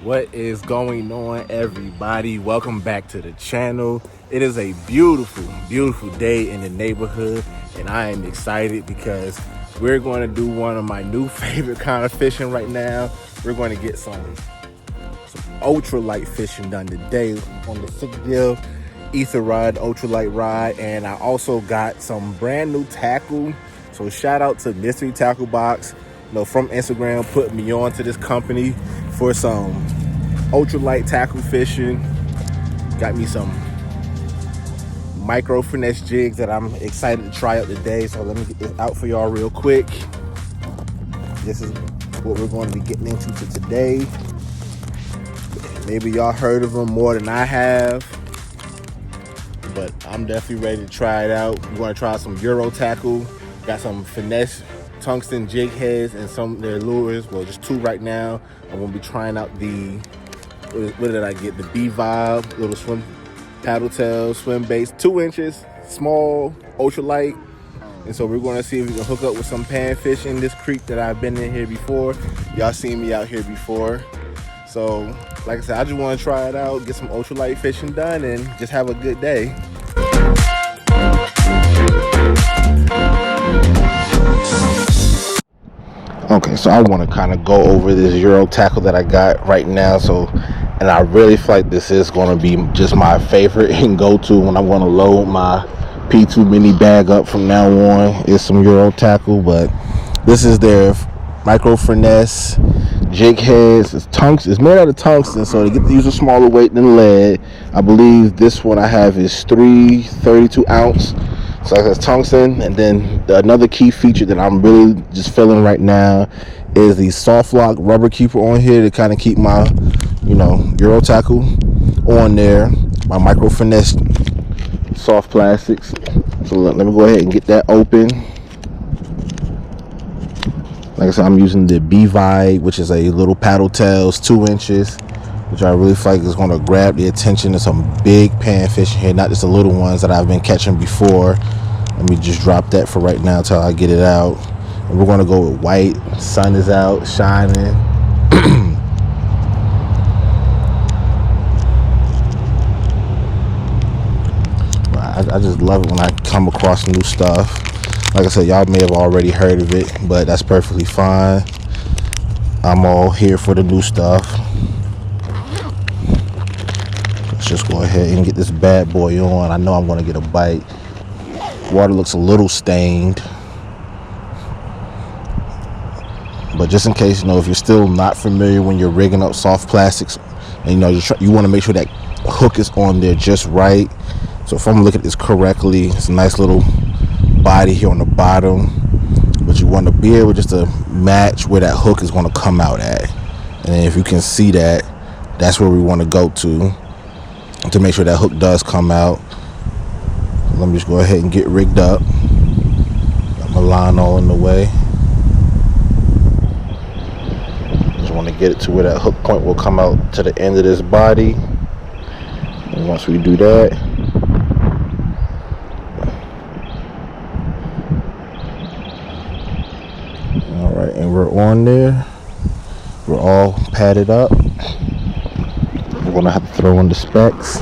What is going on, everybody? Welcome back to the channel. It is a beautiful day in the neighborhood, and I am excited because we're going to do one of my new favorite kind of fishing right now. We're going to get some ultralight fishing done today on the 6-gill ether rod, ultralight rod, and I also got some brand new tackle. So shout out to Mystery Tackle Box, from Instagram, put me on to this company for some ultralight tackle fishing. Got me some micro finesse jigs that I'm excited to try out today. So let me get this out for y'all real quick. This is what we're going to be getting into today. Maybe y'all heard of them more than I have, but I'm definitely ready to try it out. We're going to try some EuroTackle. Got some finesse tungsten jig heads and some of their lures. Well, just two right now. I'm going to be trying out the, what did I get? The B-Vibe, little swim paddle tail, swim baits, 2 inches, small, ultralight. And so we're going to see if we can hook up with some panfish in this creek that I've been in here before. Y'all seen me out here before. So, like I said, I just want to try it out, get some ultralight fishing done, and just have a good day. Okay, so I want to kind of go over this EuroTackle that I got right now. And I really feel like this is going to be just my favorite and go-to when I'm going to load my P2 mini bag up from now on. Is some EuroTackle, but this is their micro finesse jig heads. It's made out of tungsten, so they get to use a smaller weight than lead. I believe this one I have is 332 ounce. So that's tungsten. And then another key feature that I'm really just feeling right now is the soft lock rubber keeper on here to kind of keep my, EuroTackle on there. My micro finesse soft plastics. So let me go ahead and get that open. Like I said, I'm using the B-Vibe, which is a little paddle tails, 2 inches, which I really feel like is going to grab the attention of some big panfish here, not just the little ones that I've been catching before. Let me just drop that for right now until I get it out. And we're going to go with white. Sun is out, shining. I just love it when I come across new stuff. Like I said, y'all may have already heard of it, but that's perfectly fine. I'm all here for the new stuff. Let's just go ahead and get this bad boy on. I know I'm going to get a bite. Water looks a little stained. But just in case, if you're still not familiar when you're rigging up soft plastics, and you want to make sure that hook is on there just right. So if I'm looking at this correctly, it's a nice little body here on the bottom, but you want to be able just to match where that hook is going to come out at. And then if you can see that, that's where we want to go to make sure that hook does come out. Let me just go ahead and get rigged up. Got my line all in the way. Just want to get it to where that hook point will come out to the end of this body. And once we do that, and we're on there. We're all padded up. We're gonna have to throw in the specs.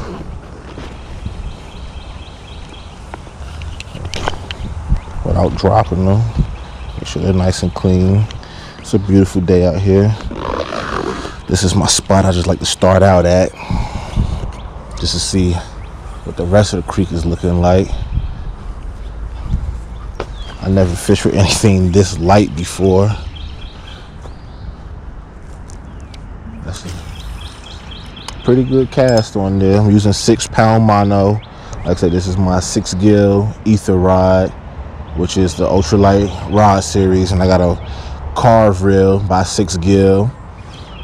Without dropping them. Make sure they're nice and clean. It's a beautiful day out here. This is my spot I just like to start out at, just to see what the rest of the creek is looking like. I never fished with anything this light before. That's a pretty good cast on there. I'm using 6-pound mono. Like I said, this is my 6-gill ether rod, which is the ultralight rod series, and I got a carve reel by 6-gill.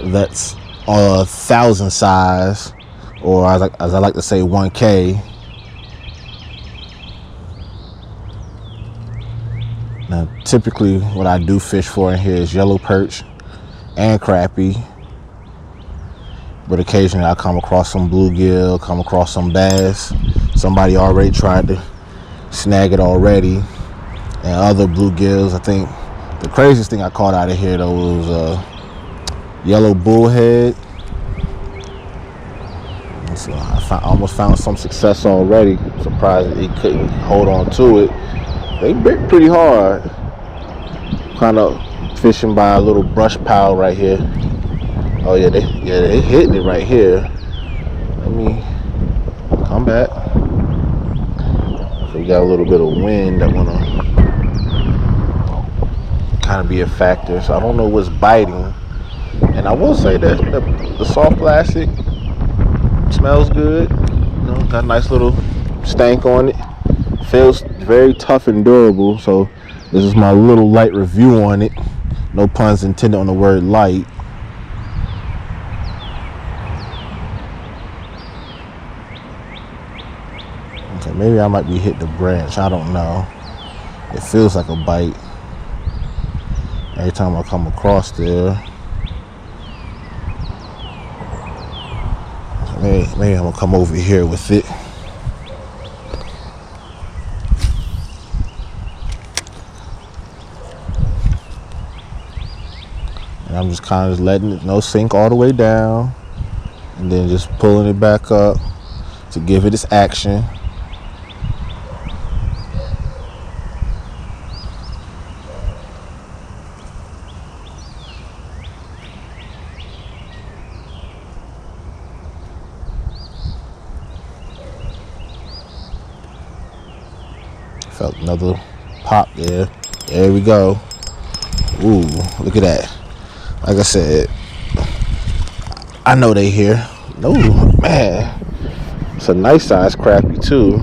That's 1,000 size, or as I like to say, 1K. Now, typically what I do fish for in here is yellow perch and crappie, but occasionally I come across some bluegill, come across some bass. Somebody already tried to snag it already, and other bluegills. I think the craziest thing I caught out of here though was yellow bullhead. So I almost found some success already. I'm surprised that he couldn't hold on to it. They bit pretty hard. Kind of fishing by a little brush pile right here. Oh yeah, they hitting it right here. Let me come back. So you got a little bit of wind that wanna kind of be a factor. So I don't know what's biting. And I will say that the soft plastic smells good. You know, got a nice little stank on it. Feels very tough and durable. So this is my little light review on it. No puns intended on the word light. Okay, maybe I might be hitting the branch. I don't know. It feels like a bite every time I come across there. Maybe I'm gonna come over here with it. And I'm just kind of letting it sink all the way down, and then just pulling it back up to give it its action. Felt another pop there. There we go. Ooh, look at that. Like I said, I know they here. No, man. It's a nice size crappie too.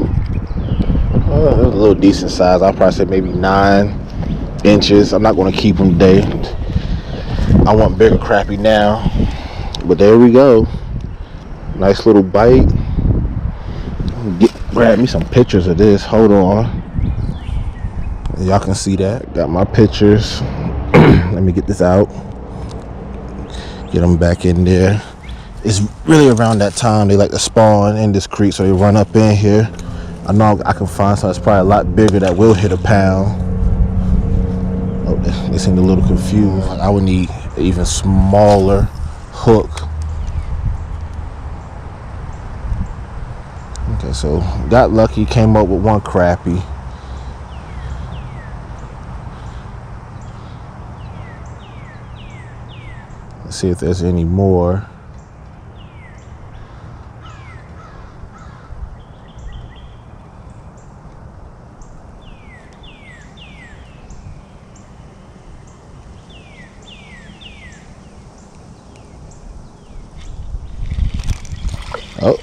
It was a little decent size. I'll probably say maybe 9 inches. I'm not going to keep them today. I want bigger crappie now. But there we go. Nice little bite. Grab me some pictures of this. Hold on. Y'all can see that. Got my pictures. Let me get this out. Get them back in there. It's really around that time they like to spawn in this creek, so they run up in here. I know I can find something that's probably a lot bigger that will hit a pound. Oh, they seem a little confused. I would need an even smaller hook. Okay, so got lucky, came up with one crappie. Let's see if there's any more. Oh,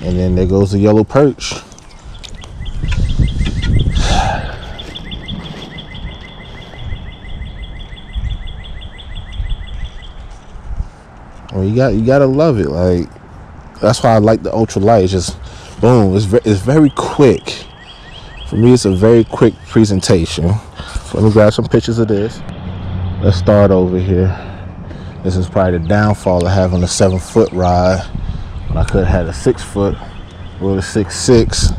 and then there goes the yellow perch. Well, you gotta love it. Like, that's why I like the Ultralight. It's just boom. It's very quick. For me, it's a very quick presentation. So let me grab some pictures of this. Let's start over here. This is probably the downfall of having a 7-foot rod. When I could have had a 6-foot or a 6'6".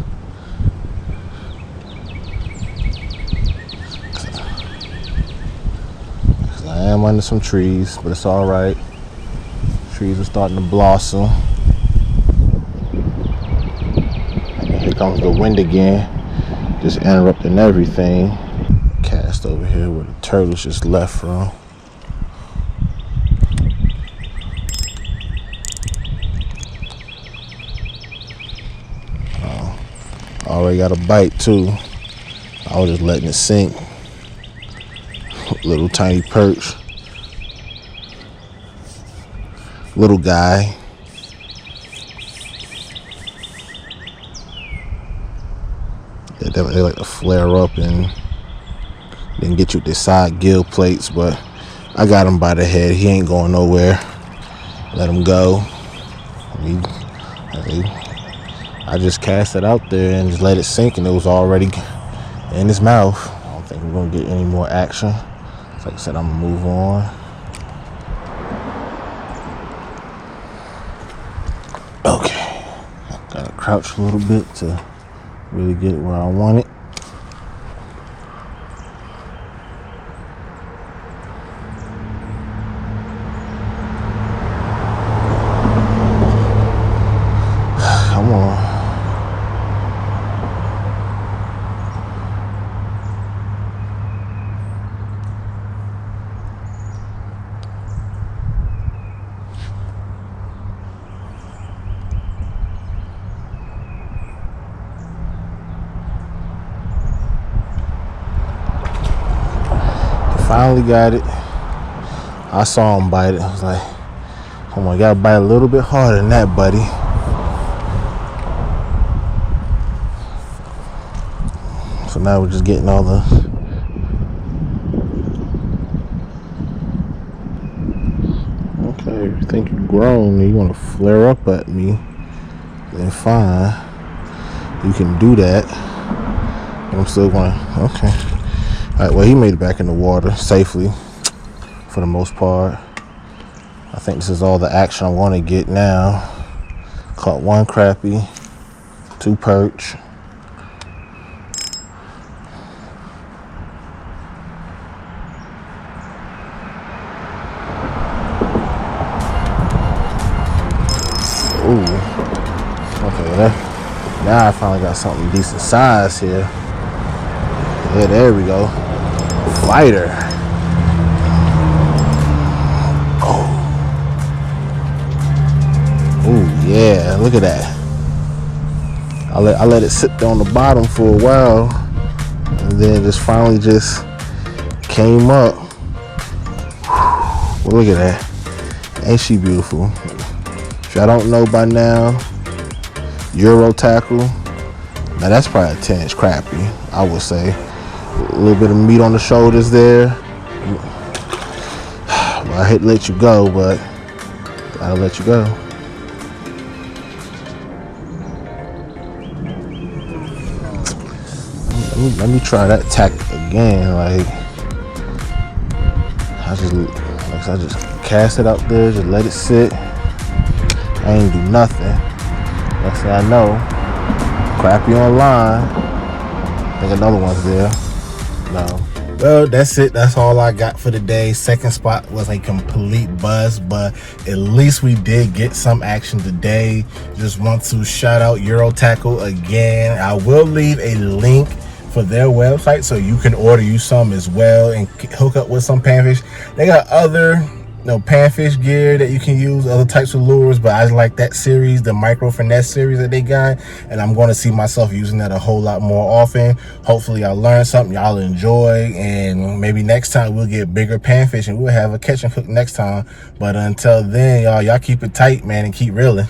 I am under some trees, but it's all right. Trees are starting to blossom. And here comes the wind again, just interrupting everything. Cast over here where the turtles just left from. Already got a bite too. I was just letting it sink. Little tiny perch. Little guy. They like to flare up and then get you with their side gill plates, but I got him by the head. He ain't going nowhere. Let him go. I just cast it out there and just let it sink, and it was already in his mouth. I don't think we're gonna get any more action. Like I said, I'm gonna move on. Okay, gotta crouch a little bit to really get it where I want it. Finally got it. I saw him bite it. I was like, oh my God, bite a little bit harder than that, buddy. So now we're just getting all the okay, if you think you're grown and you want to flare up at me, then fine. You can do that. But I'm still going, okay. Alright, well, he made it back in the water safely for the most part. I think this is all the action I want to get now. Caught 1 crappie, 2 perch. Ooh. Okay, now I finally got something decent size here. Yeah, there we go. Fighter. Oh. Ooh, yeah, look at that. I let it sit there on the bottom for a while, and then just finally just came up. Well, look at that. Ain't she beautiful? If y'all don't know by now, EuroTackle. Now that's probably a 10-inch crappie, I would say. A little bit of meat on the shoulders there. Well, I hate to let you go, but gotta let you go. Let me try that tack again. Like I just cast it out there, just let it sit. I ain't do nothing. Next thing I know, crappie on line. I think another one's there. No. Well, that's it. That's all I got for today. Second spot was a complete bust, but at least we did get some action today. Just want to shout out EuroTackle again. I will leave a link for their website so you can order you some as well and hook up with some panfish. They got other panfish gear that you can use, other types of lures, but I like that series, the micro finesse series that they got, and I'm going to see myself using that a whole lot more often. Hopefully y'all learn something y'all enjoy, and maybe next time we'll get bigger panfish and we'll have a catch and cook next time. But until then, y'all keep it tight, man, and keep reeling.